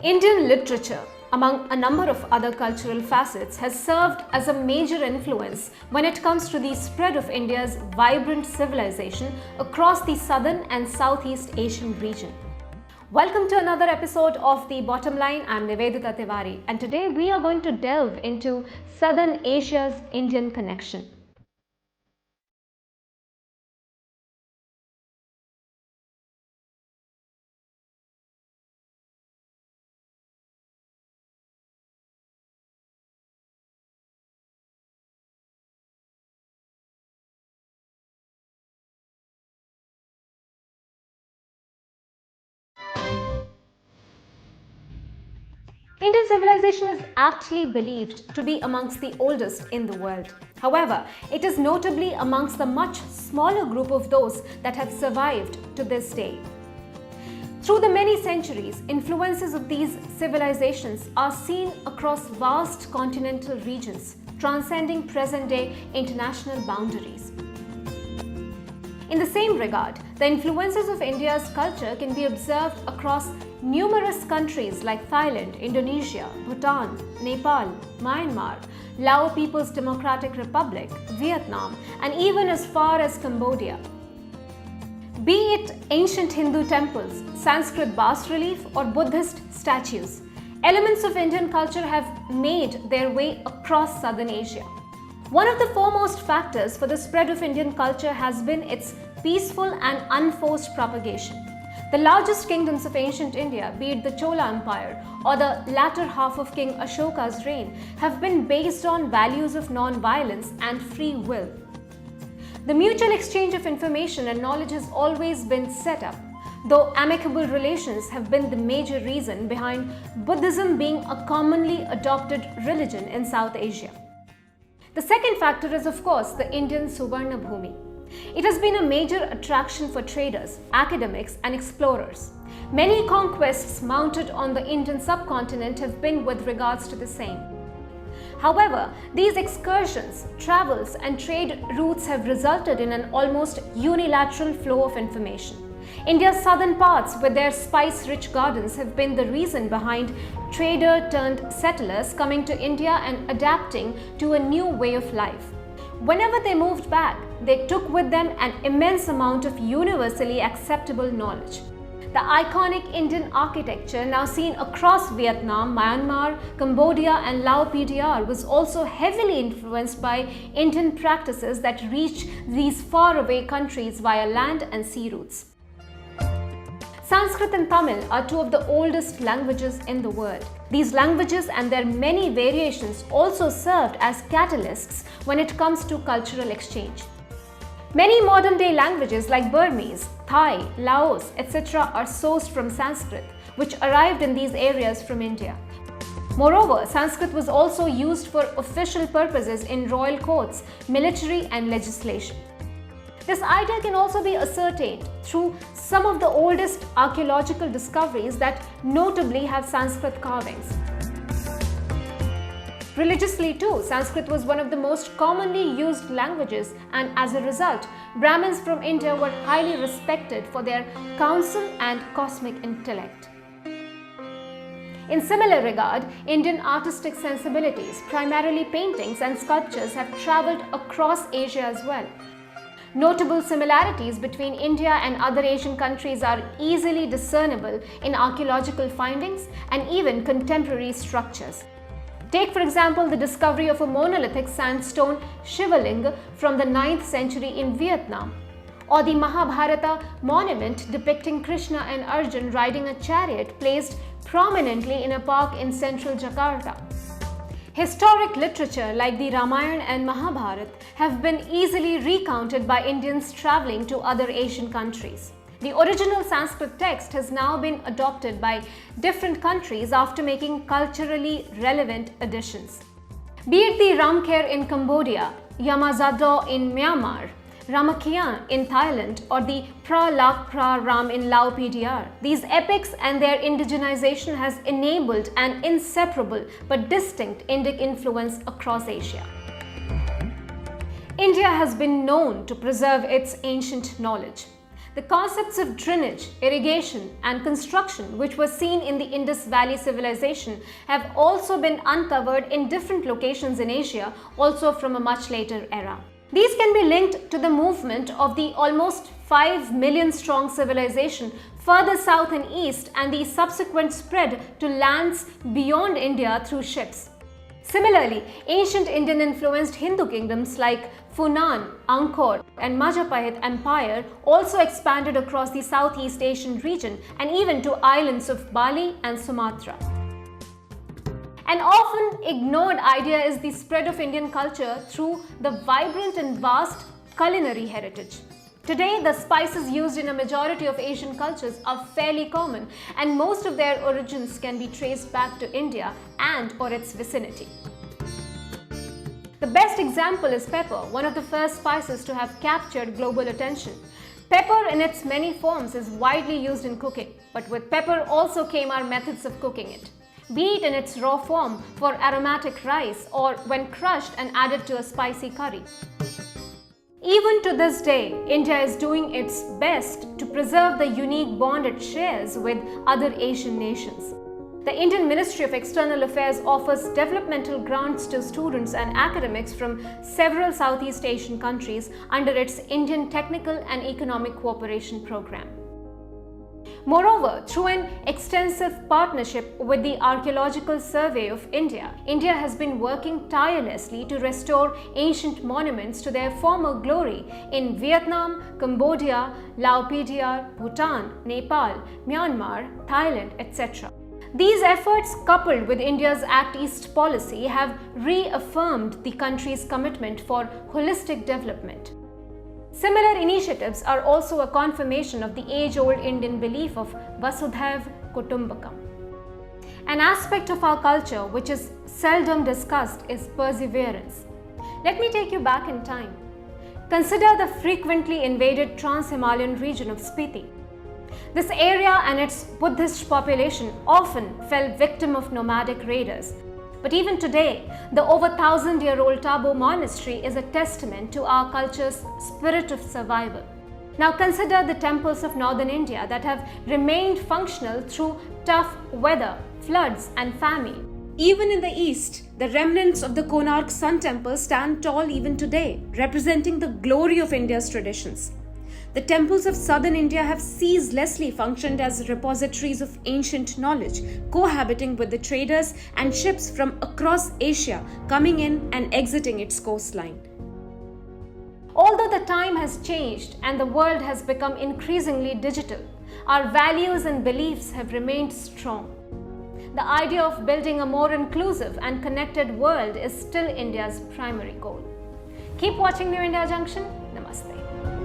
Indian literature, among a number of other cultural facets, has served as a major influence when it comes to the spread of India's vibrant civilization across the southern and Southeast Asian region. Welcome to another episode of The Bottom Line. I'm Nivedita Tiwari, and today we are going to delve into Southern Asia's Indian connection. Indian civilization is actually believed to be amongst the oldest in the world. However, it is notably amongst the much smaller group of those that have survived to this day. Through the many centuries, influences of these civilizations are seen across vast continental regions, transcending present-day international boundaries. In the same regard, the influences of India's culture can be observed across numerous countries like Thailand, Indonesia, Bhutan, Nepal, Myanmar, Lao People's Democratic Republic, Vietnam, and even as far as Cambodia. Be it ancient Hindu temples, Sanskrit bas-relief, or Buddhist statues, elements of Indian culture have made their way across Southern Asia. One of the foremost factors for the spread of Indian culture has been its peaceful and unforced propagation. The largest kingdoms of ancient India, be it the Chola Empire or the latter half of King Ashoka's reign, have been based on values of non-violence and free will. The mutual exchange of information and knowledge has always been set up, though amicable relations have been the major reason behind Buddhism being a commonly adopted religion in South Asia. The second factor is, of course, the Indian Suvarna Bhumi. It has been a major attraction for traders, academics, and explorers. Many conquests mounted on the Indian subcontinent have been with regards to the same. However, these excursions, travels, and trade routes have resulted in an almost unilateral flow of information. India's southern parts, with their spice-rich gardens, have been the reason behind trader-turned-settlers coming to India and adapting to a new way of life. Whenever they moved back, they took with them an immense amount of universally acceptable knowledge. The iconic Indian architecture now seen across Vietnam, Myanmar, Cambodia, and Lao PDR was also heavily influenced by Indian practices that reached these faraway countries via land and sea routes. Sanskrit and Tamil are two of the oldest languages in the world. These languages and their many variations also served as catalysts when it comes to cultural exchange. Many modern-day languages like Burmese, Thai, Laos, etc. are sourced from Sanskrit, which arrived in these areas from India. Moreover, Sanskrit was also used for official purposes in royal courts, military, and legislation. This idea can also be ascertained through some of the oldest archaeological discoveries that notably have Sanskrit carvings. Religiously too, Sanskrit was one of the most commonly used languages, and as a result, Brahmins from India were highly respected for their counsel and cosmic intellect. In similar regard, Indian artistic sensibilities, primarily paintings and sculptures, have travelled across Asia as well. Notable similarities between India and other Asian countries are easily discernible in archaeological findings and even contemporary structures. Take, for example, the discovery of a monolithic sandstone Shivalinga from the 9th century in Vietnam, or the Mahabharata monument depicting Krishna and Arjun riding a chariot placed prominently in a park in central Jakarta. Historic literature like the Ramayana and Mahabharata have been easily recounted by Indians travelling to other Asian countries. The original Sanskrit text has now been adopted by different countries after making culturally relevant additions. Be it the Ramkher in Cambodia, Yamazado in Myanmar, Ramakien in Thailand, or the Pra Lak Pra Ram in Lao PDR. These epics and their indigenization has enabled an inseparable but distinct Indic influence across Asia. India has been known to preserve its ancient knowledge. The concepts of drainage, irrigation, and construction, which were seen in the Indus Valley civilization, have also been uncovered in different locations in Asia, also from a much later era. These can be linked to the movement of the almost 5 million strong civilization further south and east and the subsequent spread to lands beyond India through ships. Similarly, ancient Indian-influenced Hindu kingdoms like Funan, Angkor, and Majapahit Empire also expanded across the Southeast Asian region and even to islands of Bali and Sumatra. An often ignored idea is the spread of Indian culture through the vibrant and vast culinary heritage. Today, the spices used in a majority of Asian cultures are fairly common, and most of their origins can be traced back to India and or its vicinity. The best example is pepper, one of the first spices to have captured global attention. Pepper in its many forms is widely used in cooking, but with pepper also came our methods of cooking it. Be it in its raw form for aromatic rice or when crushed and added to a spicy curry. Even to this day, India is doing its best to preserve the unique bond it shares with other Asian nations. The Indian Ministry of External Affairs offers developmental grants to students and academics from several Southeast Asian countries under its Indian Technical and Economic Cooperation Program. Moreover, through an extensive partnership with the Archaeological Survey of India, India has been working tirelessly to restore ancient monuments to their former glory in Vietnam, Cambodia, Laos, Bhutan, Nepal, Myanmar, Thailand, etc. These efforts, coupled with India's Act East policy, have reaffirmed the country's commitment for holistic development. Similar initiatives are also a confirmation of the age-old Indian belief of Vasudhaiv Kutumbakam. An aspect of our culture which is seldom discussed is perseverance. Let me take you back in time. Consider the frequently invaded Trans-Himalayan region of Spiti. This area and its Buddhist population often fell victim of nomadic raiders. But even today, the over 1,000-year-old Tabo monastery is a testament to our culture's spirit of survival. Now consider the temples of northern India that have remained functional through tough weather, floods and famine. Even in the east, the remnants of the Konark Sun Temple stand tall even today, representing the glory of India's traditions. The temples of southern India have ceaselessly functioned as repositories of ancient knowledge, cohabiting with the traders and ships from across Asia coming in and exiting its coastline. Although the time has changed and the world has become increasingly digital, our values and beliefs have remained strong. The idea of building a more inclusive and connected world is still India's primary goal. Keep watching New India Junction. Namaste.